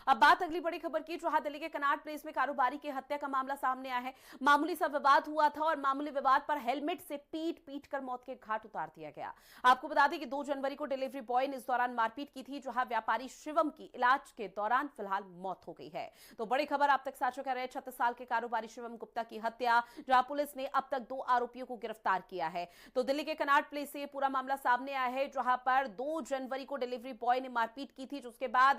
अब बात अगली बड़ी खबर की, जहां दिल्ली के कनॉट प्लेस में कारोबारी की हत्या का मामला सामने आया है। मामूली सा विवाद हुआ था और मामूली विवाद पर हेलमेट से पीट पीट कर मौत के घाट उतार दिया गया। आपको बता दें कि 2 जनवरी को डिलीवरी बॉय ने इस दौरान मारपीट की थी, जहां व्यापारी शिवम की इलाज के दौरान फिलहाल मौत हो गई है। तो बड़ी खबर आप तक साझा कर रहे हैं, 36 साल के कारोबारी शिवम गुप्ता की हत्या, जहां पुलिस ने अब तक 2 आरोपियों को गिरफ्तार किया है। तो दिल्ली के कनॉट प्लेस से पूरा मामला सामने आया है, जहां पर 2 जनवरी को डिलीवरी बॉय ने मारपीट की थी, जिसके बाद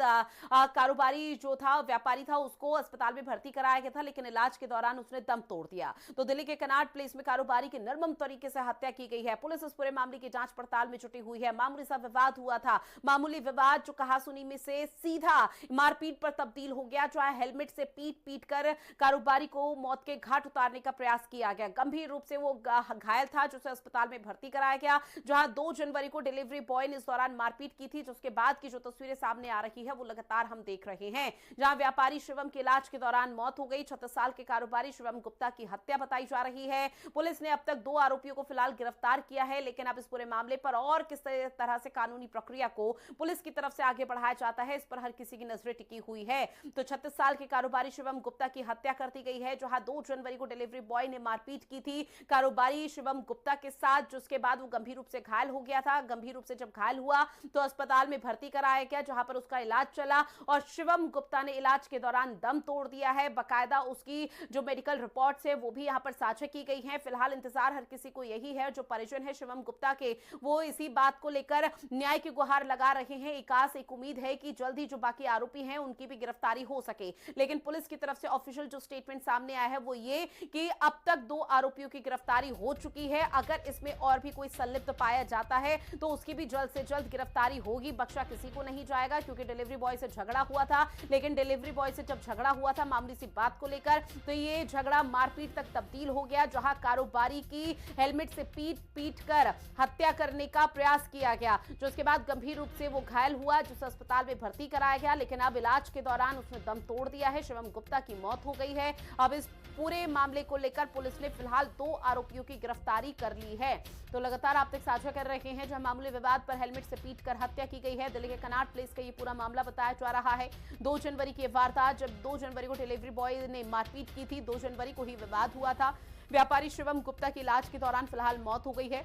कारोबारी जो था, व्यापारी था, उसको अस्पताल में भर्ती कराया गया था, लेकिन इलाज के दौरान उसने दम तोड़ दिया। तो दिल्ली के कनॉट प्लेस में कारोबारी की निर्मम तरीके से हत्या की गई है। पुलिस इस पूरे मामले की जांच पड़ताल में जुटी हुई है। मामूली सा विवाद हुआ था, मामूली विवाद जो कहासुनी में से सीधा मारपीट पर तब्दील हो गया, जो है हेलमेट से पीट पीट कर कारोबारी को मौत के घाट उतारने का प्रयास किया गया। गंभीर रूप से वो घायल था, जिसे अस्पताल में भर्ती कराया गया, जहां 2 जनवरी को डिलीवरी बॉय ने इस दौरान मारपीट की थी, जिसके बाद की जो तस्वीरें सामने आ रही है वो लगातार हम देख रहे हैं, जहां व्यापारी शिवम के इलाज के दौरान मौत हो गई। 36 साल के कारोबारी शिवम गुप्ता की हत्या बताई जा रही है। पुलिस ने अब तक 2 आरोपियों को फिलहाल गिरफ्तार किया है, लेकिन अब इस पूरे मामले पर और किस तरह से कानूनी प्रक्रिया को पुलिस की तरफ से आगे बढ़ाया जाता है, इस पर हर किसी की नजरें टिकी हुई है। तो 36 साल के कारोबारी शिवम गुप्ता की हत्या कर दी गई है, जहां 2 जनवरी को डिलीवरी बॉय ने मारपीट की थी कारोबारी शिवम गुप्ता के साथ, जिसके बाद वो गंभीर रूप से घायल हो गया था। गंभीर रूप से जब घायल हुआ तो अस्पताल में भर्ती कराया गया, जहां पर उसका इलाज चला और शिवम गुप्ता ने इलाज के दौरान दम तोड़ दिया है। बकायदा उसकी जो मेडिकल रिपोर्ट्स है वो भी यहां पर साझा की गई हैं। फिलहाल इंतजार हर किसी को यही है, जो परिजन है शिवम गुप्ता के, वो इसी बात को लेकर न्याय की गुहार लगा रहे हैं। एक उम्मीद है कि जल्दी जो बाकी आरोपी हैं उनकी भी गिरफ्तारी हो सके, लेकिन पुलिस की तरफ से ऑफिशियल जो स्टेटमेंट सामने आया है वो ये कि अब तक 2 आरोपियों की गिरफ्तारी हो चुकी है। अगर इसमें और भी कोई संलिप्त पाया जाता है तो उसकी भी जल्द से जल्द गिरफ्तारी होगी। बख्शा किसी को नहीं जाएगा, क्योंकि डिलीवरी बॉय से झगड़ा हुआ था, लेकिन डिलीवरी बॉय से जब झगड़ा हुआ था मामूली सी बात को लेकर, तो ये झगड़ा मारपीट तक तब्दील हो गया, जहां कारोबारी की हेलमेट से पीट पीट कर हत्या करने का प्रयास किया गया, जो उसके बाद गंभीर रूप से वो घायल हुआ, जिसे अस्पताल में भर्ती कराया गया, लेकिन अब इलाज के दौरान उसने दम तोड़ दिया है। शिवम गुप्ता की मौत हो गई है। अब इस पूरे मामले को लेकर पुलिस ने फिलहाल 2 आरोपियों की गिरफ्तारी कर ली है। तो लगातार आप तक साझा कर रहे हैं, जहां मामूली विवाद पर हेलमेट से पीट कर हत्या की गई है। दिल्ली के कनॉट प्लेस का ये पूरा मामला बताया जा रहा है। 2 जनवरी की वारदात, जब 2 जनवरी को डिलीवरी बॉय ने मारपीट की थी, 2 जनवरी को ही विवाद हुआ था। व्यापारी शिवम गुप्ता की इलाज के दौरान फिलहाल मौत हो गई है।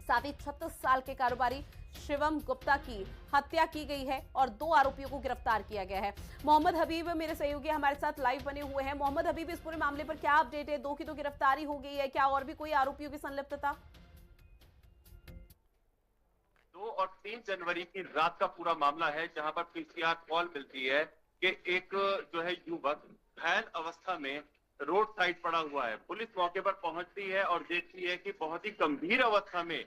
साथ ही 36 साल के कारोबारी शिवम गुप्ता की हत्या की गई है और 2 आरोपियों को गिरफ्तार किया गया है। मोहम्मद हबीब मेरे सहयोगी हमारे साथ लाइव बने हुए हैं। मोहम्मद हबीब, इस पूरे मामले पर क्या अपडेट है? 2 की तो गिरफ्तारी हो गई है, क्या और भी कोई आरोपियों की संलिप्तता? 2 और 3 जनवरी की रात का पूरा मामला है, जहां पर पीसीआर कॉल मिलती है कि एक जो है युवक घायल अवस्था में रोड साइड पड़ा हुआ है। पुलिस मौके पर पहुंचती है और देखती है कि बहुत ही गंभीर अवस्था में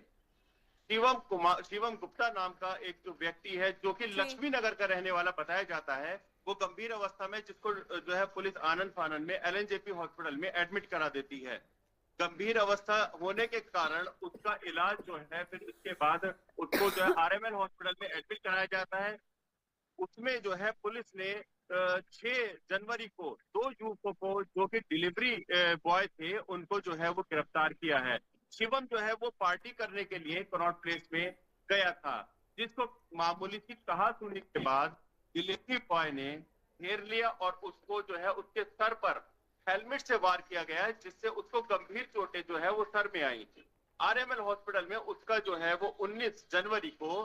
शिवम गुप्ता नाम का एक जो व्यक्ति है, जो कि लक्ष्मी नगर का रहने वाला बताया जाता है, वो गंभीर अवस्था में, जिसको जो है पुलिस आनंद फानन में एलएनजेपी हॉस्पिटल में एडमिट करा देती है। गंभीर अवस्था होने के कारण उसका इलाज जो है, फिर इसके बाद उसको जो है आरएमएल हॉस्पिटल में एडमिट कराया जाता है। उसमें जो है पुलिस ने 6 जनवरी को 2 युवकों को, जो कि डिलीवरी बॉय थे, उनको जो है वो गिरफ्तार किया है। शिवम जो है वो पार्टी करने के लिए कनॉट प्लेस में गया था, जिसको मामूली सी कहासुनी के बाद डिलीवरी बॉय ने घेर लिया और उसको जो है उसके सर पर हेलमेट से वार किया गया है, जिससे उसको गंभीर चोटें जो है वो सर में आई थी। आरएमएल हॉस्पिटल में उसका जो है वो 19 जनवरी को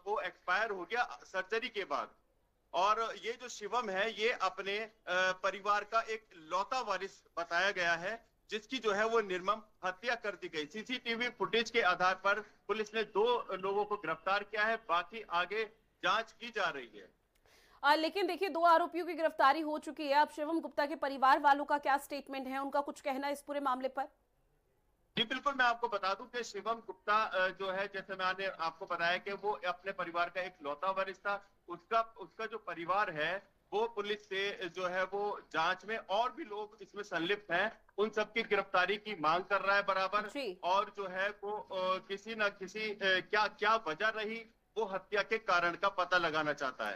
वो एक्सपायर हो गया सर्जरी के बाद। और ये जो शिवम है, ये अपने परिवार का एक लौता वारिस बताया गया है, जिसकी जो है वो निर्मम हत्या कर दी गई। सीसीटीवी फुटेज के आधार पर पुलिस ने 2 लोगों को गिरफ्तार किया है, बाकी आगे जांच की जा रही है। लेकिन देखिए, 2 आरोपियों की गिरफ्तारी हो चुकी है। अब शिवम गुप्ता के परिवार वालों का क्या स्टेटमेंट है, उनका कुछ कहना इस पूरे मामले पर? जी बिल्कुल, मैं आपको बता दूं कि शिवम गुप्ता जो है, जैसे मैंने आपको बताया कि वो अपने परिवार का एक लौता वारिस था। उसका जो परिवार है वो पुलिस से जो है वो जांच में और भी लोग इसमें संलिप्त हैं, उन सबकी गिरफ्तारी की मांग कर रहा है बराबर। और जो है वो किसी न किसी क्या क्या वजह रही, वो हत्या के कारण का पता लगाना चाहता है।